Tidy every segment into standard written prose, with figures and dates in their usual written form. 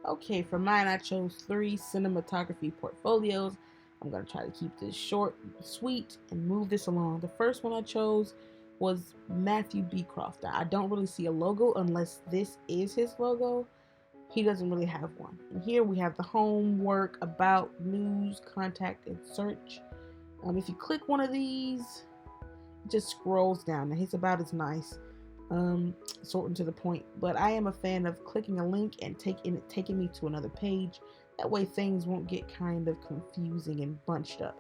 Okay, for mine, I chose 3 cinematography portfolios. I'm going to try to keep this short, sweet, and move this along. The first one I chose was Matthew Beecroft. Now, I don't really see a logo unless this is his logo. He doesn't really have one. And here we have the home, work, about, news, contact, and search. If you click one of these, it just scrolls down. Now, his about is nice, sorting to the point. But I am a fan of clicking a link and taking me to another page. That way, things won't get kind of confusing and bunched up.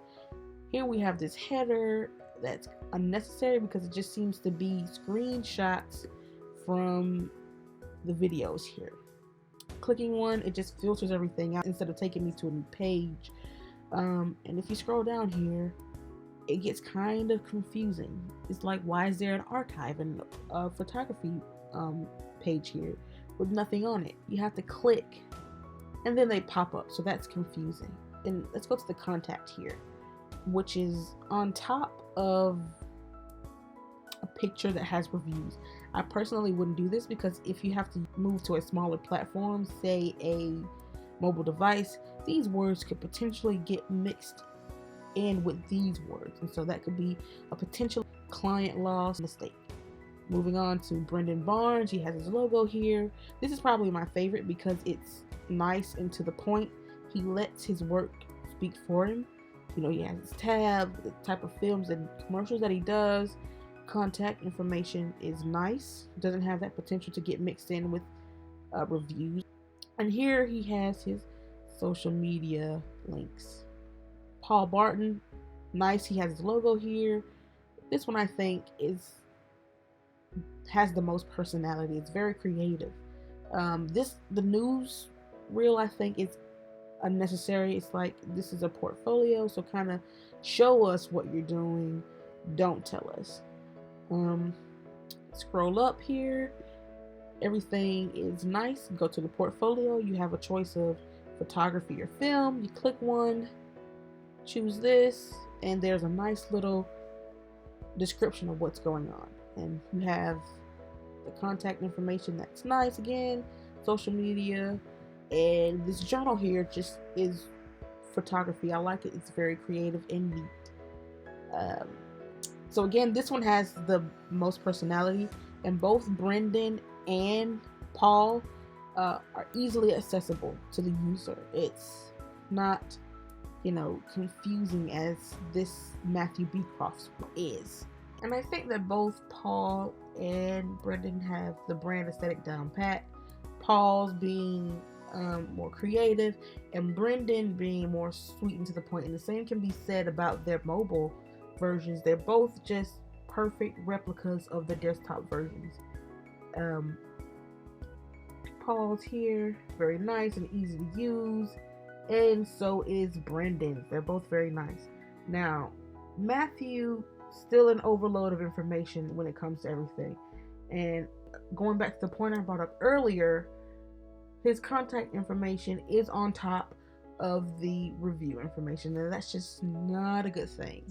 Here we have this header that's unnecessary because it just seems to be screenshots from the videos here. Clicking one, it just filters everything out instead of taking me to a new page. And if you scroll down here, it gets kind of confusing. It's like, why is there an archive and a photography page here with nothing on it? You have to click and then they pop up, so that's confusing. And let's go to the contact here, which is on top of a picture that has reviews. I personally wouldn't do this because if you have to move to a smaller platform, say a mobile device, these words could potentially get mixed in with these words, and so that could be a potential client loss mistake. Moving on to Brendan Barnes, he has his logo here. This is probably my favorite because it's nice and to the point. He lets his work speak for him. He has his tab, the type of films and commercials that he does. Contact information is nice. Doesn't have that potential to get mixed in with reviews. And here he has his social media links. Paul Barton, nice. He has his logo here. This one I think has the most personality. It's very creative. The news reel I think is unnecessary. It's like, this is a portfolio, so kind of show us what you're doing. Don't tell us. Scroll up here. Everything is nice. Go to the portfolio. You have a choice of photography or film. You click one, choose this, and there's a nice little description of what's going on. And you have the contact information that's nice again, social media, and this journal here just is photography. I like it. It's very creative and neat. So again, this one has the most personality, and both Brendan and Paul are easily accessible to the user. It's not, confusing as this Matthew Beecroft is. And I think that both Paul and Brendan have the brand aesthetic down pat. Paul's being more creative, and Brendan being more sweet and to the point. And the same can be said about their mobile versions. They're both just perfect replicas of the desktop versions. Paul's here, very nice and easy to use, and so is Brendan. They're both very nice. Now, Matthew, still an overload of information when it comes to everything. And going back to the point I brought up earlier, his contact information is on top of the review information, and that's just not a good thing.